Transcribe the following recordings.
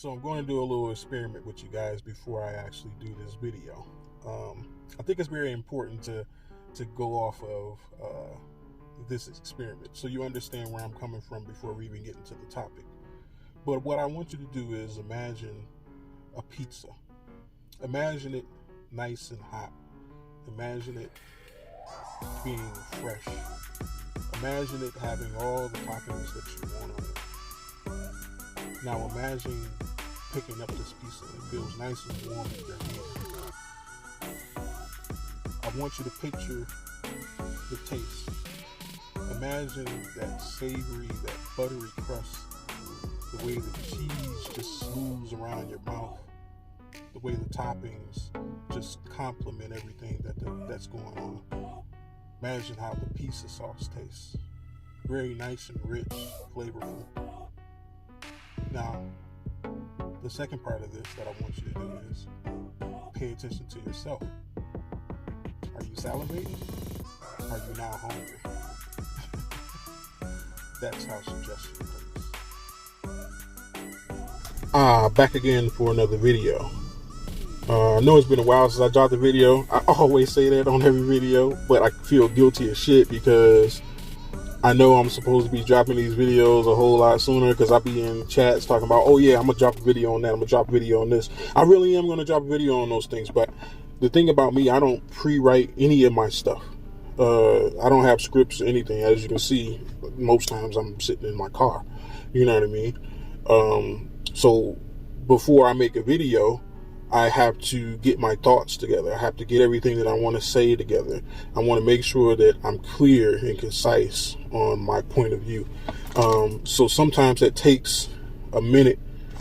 So I'm going to do a little experiment with you guys before I actually do this video. I think it's very important to go off of this experiment so you understand where I'm coming from before we even get into the topic. But what I want you to do is imagine a pizza. Imagine it nice and hot. Imagine it being fresh. Imagine it having all the toppings that you want on it. Now imagine picking up this pizza. It feels nice and warm in your hand. I want you to picture the taste. Imagine that savory, that buttery crust, the way the cheese just smooths around your mouth, the way the toppings just complement everything that's going on. Imagine how the pizza sauce tastes. Very nice and rich, flavorful. Now, the second part of this that I want you to do is pay attention to yourself. Are you salivating? Are you now hungry? That's how suggestion works. Back again for another video. I know it's been a while since I dropped a video. I always say that on every video, but I feel guilty as shit because I know I'm supposed to be dropping these videos a whole lot sooner because I be in chats talking about, oh yeah, I'm going to drop a video on that. I'm going to drop a video on this. I really am going to drop a video on those things. But the thing about me, I don't pre-write any of my stuff. I don't have scripts or anything. As you can see, most times I'm sitting in my car. You know what I mean? So before I make a video, I have to get my thoughts together. I have to get everything that I want to say together. I want to make sure that I'm clear and concise on my point of view. So sometimes it takes a minute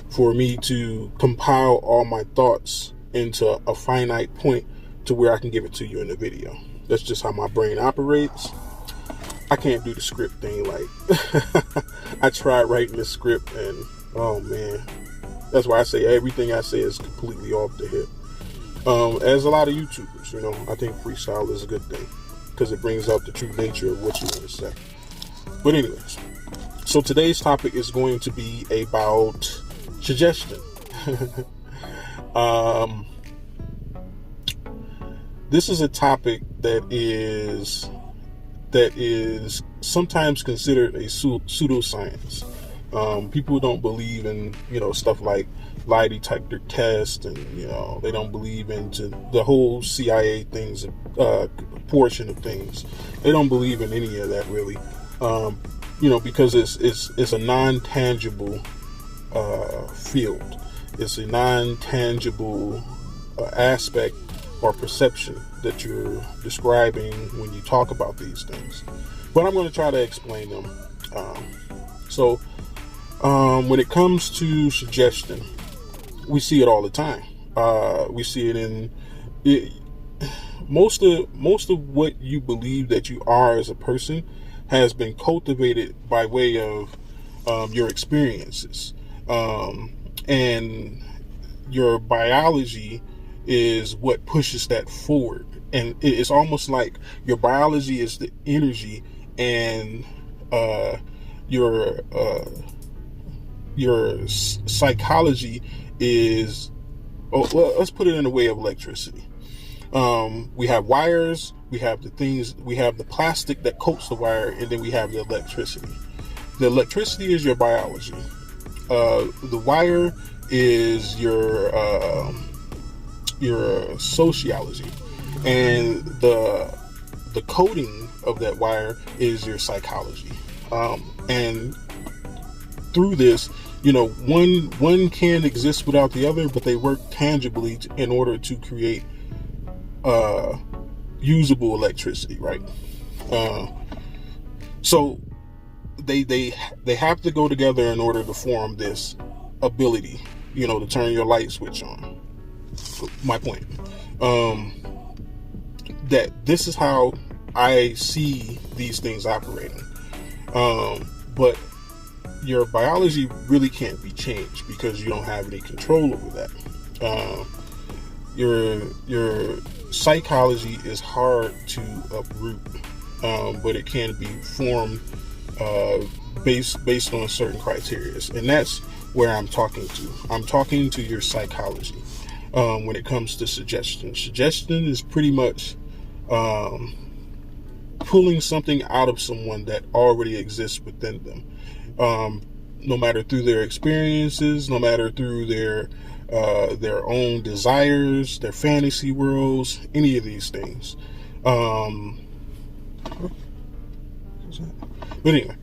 for me to compile all my thoughts into a finite point to where I can give it to you in a video. That's just how my brain operates. I can't do the script thing. Like, I tried writing the script and, oh man. That's why I say everything I say is completely off the hip. As a lot of YouTubers, you know, I think freestyle is a good thing because it brings out the true nature of what you want to say. But anyways, so today's topic is going to be about suggestion. This is a topic that is sometimes considered a pseudoscience. People don't believe in, stuff like lie detector test, and, they don't believe into the whole CIA things, portion of things. They don't believe in any of that really, because it's a non-tangible, field. It's a non-tangible aspect or perception that you're describing when you talk about these things. But I'm going to try to explain them. When it comes to suggestion, we see it all the time. We see it in most of what you believe that you are as a person has been cultivated by way of your experiences, and your biology is what pushes that forward. And it's almost like your biology is the energy, and your psychology is, let's put it in the way of electricity. We have wires, we have the things, we have the plastic that coats the wire, and then we have the electricity. The electricity is your biology. The wire is your sociology, and the coating of that wire is your psychology. And through this, one can exist without the other, but they work tangibly in order to create usable electricity, right? So they have to go together in order to form this ability, to turn your light switch on. My point, that this is how I see these things operating. But your biology really can't be changed because you don't have any control over that. Your psychology is hard to uproot, but it can be formed based on certain criteria, and that's where I'm talking to. I'm talking to your psychology when it comes to suggestion. Suggestion is pretty much pulling something out of someone that already exists within them. No matter through their experiences, no matter through their own desires, their fantasy worlds, any of these things. But anyway,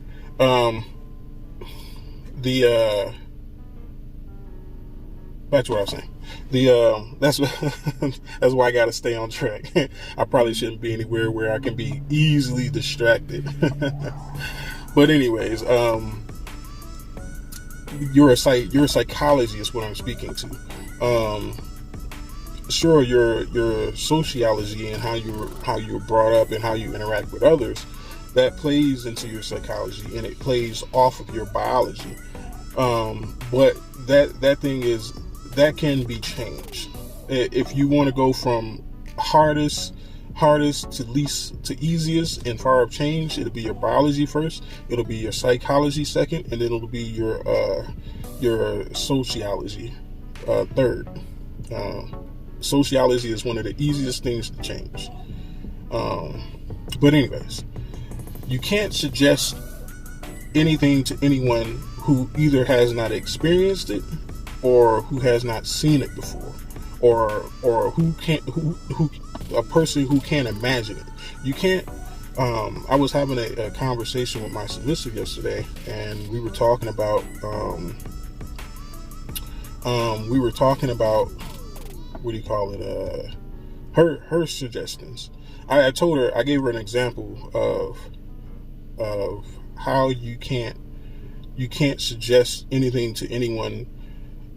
back to what I was saying. That's that's why I gotta stay on track. I probably shouldn't be anywhere where I can be easily distracted. But anyways, your psychology is what I'm speaking to. Sure, your sociology and how you're brought up and how you interact with others, that plays into your psychology and it plays off of your biology. But that can be changed. If you want to go from hardest to least to easiest in far of change, it'll be your biology first, it'll be your psychology second, and then it'll be your sociology third. Sociology is one of the easiest things to change. But anyways, you can't suggest anything to anyone who either has not experienced it or who has not seen it before, or who a person who can't imagine it. You can't. I was having a conversation with my solicitor yesterday, and we were talking about what do you call it? Her suggestions. I told her, I gave her an example of how you can't suggest anything to anyone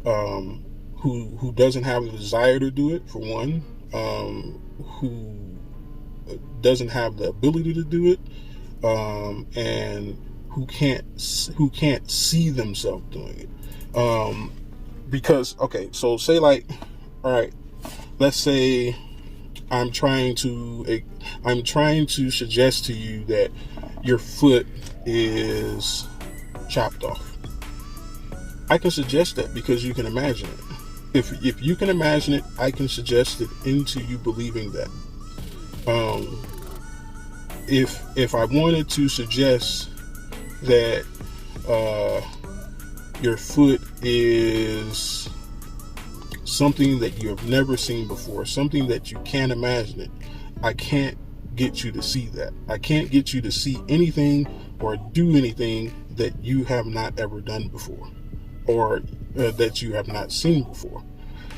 who doesn't have the desire to do it, for one, who doesn't have the ability to do it, and who can't see themselves doing it. Because, okay, so say like, all right, let's say I'm trying to suggest to you that your foot is chopped off. I can suggest that because you can imagine it. If you can imagine it, I can suggest it into you believing that. If I wanted to suggest that your foot is something that you have never seen before, something that you can't imagine it, I can't get you to see that. I can't get you to see anything or do anything that you have not ever done before, or that you have not seen before.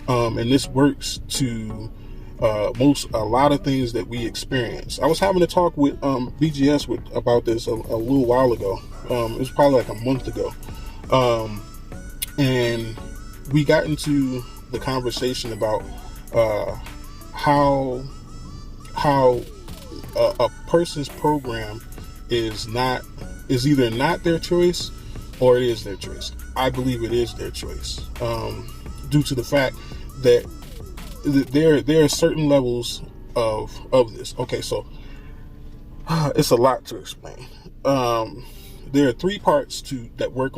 And this works to a lot of things that we experience. I was having a talk with BGS about this a little while ago. It was probably like a month ago. And we got into the conversation about how a person's program is either not their choice or it is their choice. I believe it is their choice, due to the fact that there are certain levels of this. Okay, so it's a lot to explain. There are three parts that work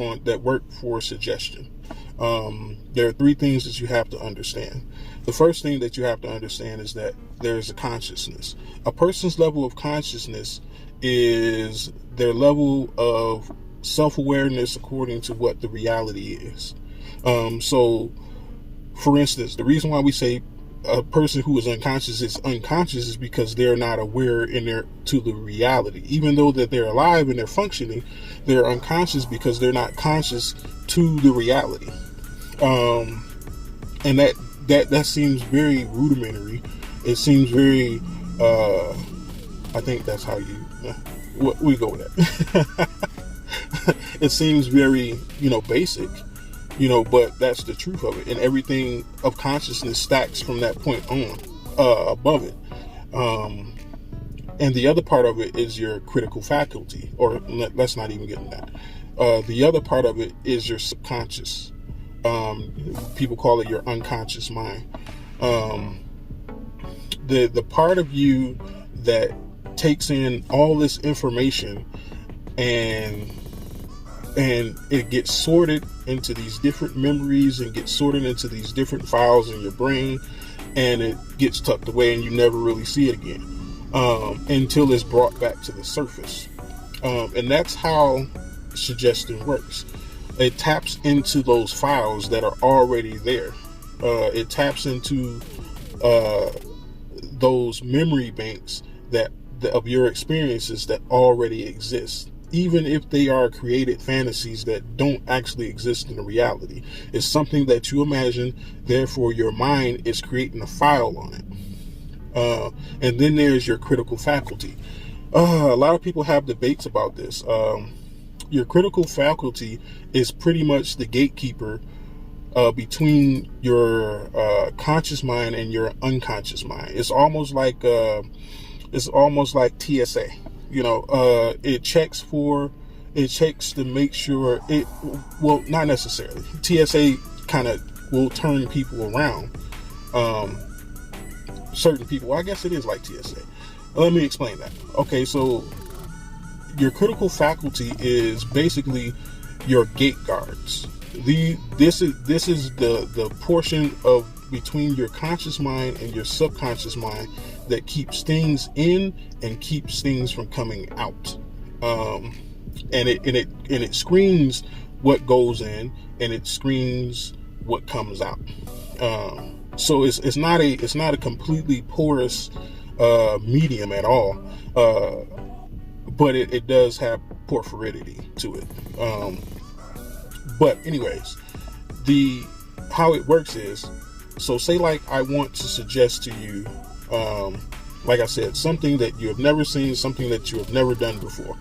for suggestion. There are three things that you have to understand. The first thing that you have to understand is that there's a consciousness. A person's level of consciousness is their level of self-awareness according to what the reality is. So, for instance, the reason why we say a person who is unconscious is because they're not aware to the reality. Even though that they're alive and they're functioning, they're unconscious because they're not conscious to the reality. And that seems very rudimentary. It seems very, I think that's how we go with that. It seems very, basic, but that's the truth of it. And everything of consciousness stacks from that point on, above it. And the other part of it is your critical faculty, or let's not even get into that. The other part of it is your subconscious. People call it your unconscious mind. The part of you that takes in all this information and and it gets sorted into these different memories and gets sorted into these different files in your brain, and it gets tucked away and you never really see it again until it's brought back to the surface. And that's how suggestion works. It taps into those files that are already there. It taps into those memory banks of your experiences that already exist, even if they are created fantasies that don't actually exist in the reality. It's something that you imagine, therefore your mind is creating a file on it. And then there's your critical faculty. A lot of people have debates about this. Your critical faculty is pretty much the gatekeeper between your conscious mind and your unconscious mind. It's almost like TSA. It checks to make sure it. Well, not necessarily. TSA kind of will turn people around. Certain people. Well, I guess it is like TSA. Let me explain that. Okay, so your critical faculty is basically your gate guards. This is the portion of between your conscious mind and your subconscious mind that keeps things in and keeps things from coming out. And it screens what goes in and it screens what comes out. So it's not a completely porous medium at all. But it does have porphyridity to it. But anyways, how it works is, so say like I want to suggest to you, like I said, something that you have never seen, something that you have never done before.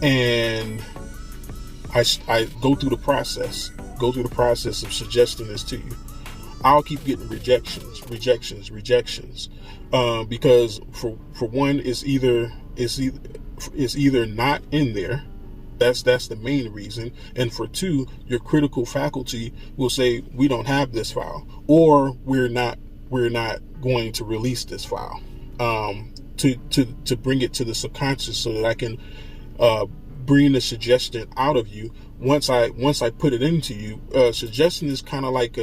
And I go through the process of suggesting this to you. I'll keep getting rejections, because for one, it's either not in there. That's the main reason. And for two, your critical faculty will say, we don't have this file, or we're not going to release this file to bring it to the subconscious so that I can bring the suggestion out of you once I put it into you. Suggestion is kind of like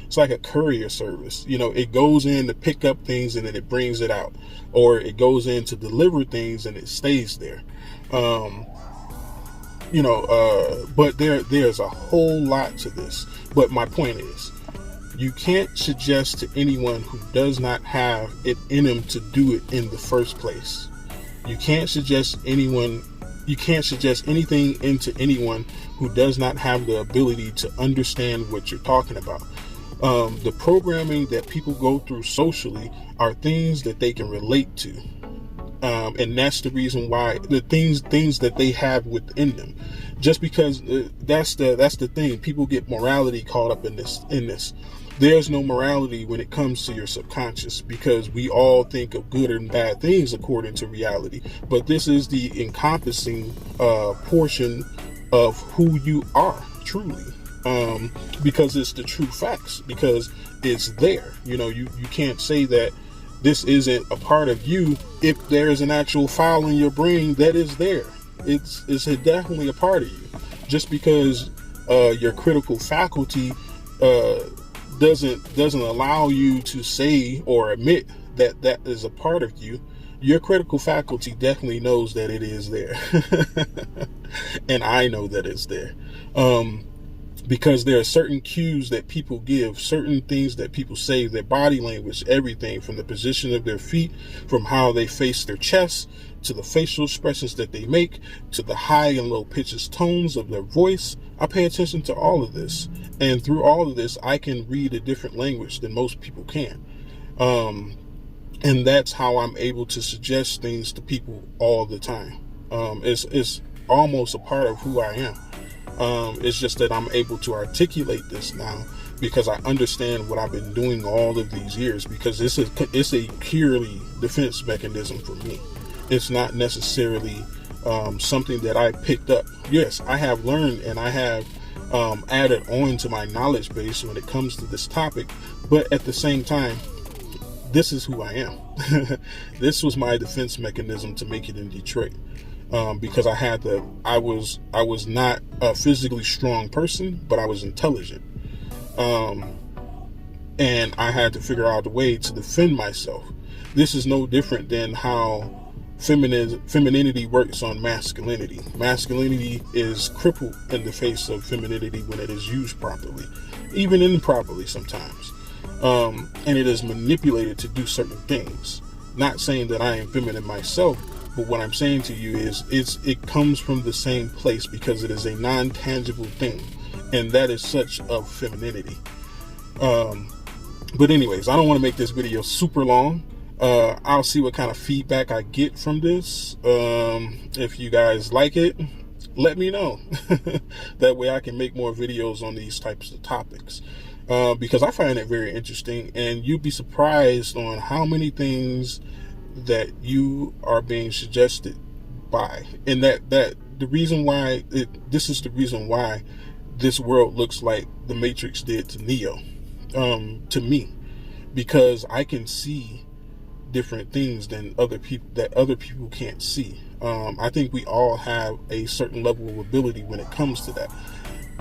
it's like a courier service. It goes in to pick up things and then it brings it out, or it goes in to deliver things and it stays there. But there's a whole lot to this. But my point is, you can't suggest to anyone who does not have it in them to do it in the first place. You can't suggest anything into anyone who does not have the ability to understand what you're talking about. The programming that people go through socially are things that they can relate to. And that's the reason why the things that they have within them. Just because that's the thing. People get morality caught up in this. There's no morality when it comes to your subconscious, because we all think of good and bad things according to reality. But this is the encompassing portion of who you are truly. Because it's the true facts, because it's there. You can't say that this isn't a part of you if there's an actual file in your brain that is there. It's definitely a part of you. Just because your critical faculty doesn't allow you to say or admit that is a part of you, your critical faculty definitely knows that it is there. And I know that it's there. Because there are certain cues that people give, certain things that people say, their body language, everything from the position of their feet, from how they face their chest, to the facial expressions that they make, to the high and low pitches tones of their voice. I pay attention to all of this. And through all of this, I can read a different language than most people can. And that's how I'm able to suggest things to people all the time. It's almost a part of who I am. It's just that I'm able to articulate this now because I understand what I've been doing all of these years, because it's a purely defense mechanism for me. It's not necessarily something that I picked up. Yes, I have learned and I have added on to my knowledge base when it comes to this topic, but at the same time, this is who I am. This was my defense mechanism to make it in Detroit. because I was not a physically strong person, but I was intelligent. And I had to figure out a way to defend myself. This is no different than how femininity works on masculinity. Masculinity is crippled in the face of femininity when it is used properly, even improperly sometimes. And it is manipulated to do certain things. Not saying that I am feminine myself, but what I'm saying to you is it comes from the same place because it is a non-tangible thing, and that is such of femininity. But anyways, I don't want to make this video super long. I'll see what kind of feedback I get from this. If you guys like it, let me know. That way I can make more videos on these types of topics. Because I find it very interesting, and you'd be surprised on how many things that you are being suggested by. And that the reason why this is the reason why this world looks like the Matrix did to Neo. To me, because I can see different things than other people can't see. I think we all have a certain level of ability when it comes to that,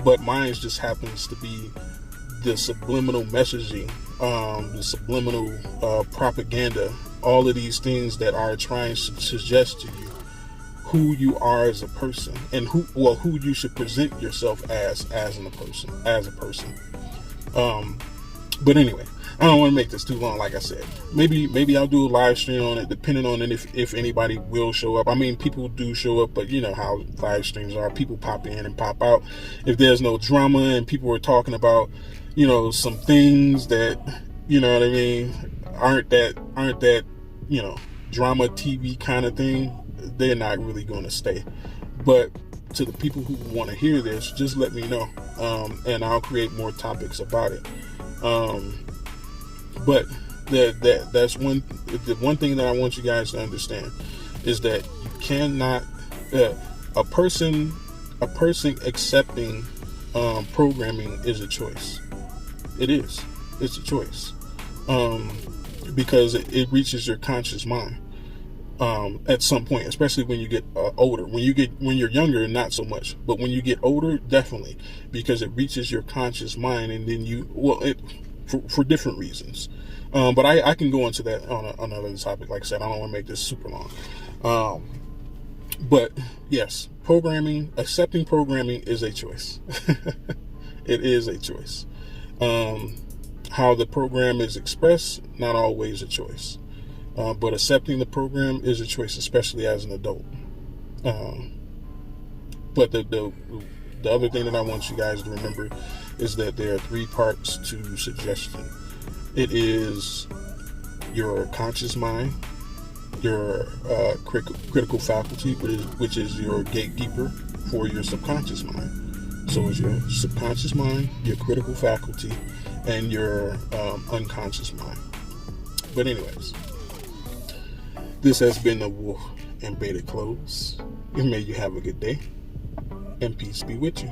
but mine just happens to be the subliminal messaging, the subliminal propaganda, all of these things that are trying to suggest to you who you are as a person, and who you should present yourself as a person. But anyway, I don't want to make this too long. Like I said, maybe I'll do a live stream on it, depending on it if anybody will show up. I mean, people do show up, but you know how live streams are. People pop in and pop out. If there's no drama and people are talking about, you know, some things that, you know what I mean, aren't that, you know, drama TV kind of thing, they're not really going to stay. But to the people who want to hear this, just let me know, and I'll create more topics about it. But that's the one thing that I want you guys to understand is that you cannot a person accepting programming is a choice. It's a choice, because it reaches your conscious mind at some point, especially when you get older. When you're younger, not so much, but when you get older, definitely, because it reaches your conscious mind, and then for different reasons. But I can go into that on another topic. Like I said, I don't want to make this super long. But yes, accepting programming is a choice. It is a choice. How the program is expressed, not always a choice. But accepting the program is a choice, especially as an adult. But the other thing that I want you guys to remember is that there are 3 parts to suggestion. It is your conscious mind, your critical faculty, which is your gatekeeper for your subconscious mind. So it's your subconscious mind, your critical faculty, and your unconscious mind. But anyways, this has been the Wolf and Beta Close. And may you have a good day, and peace be with you.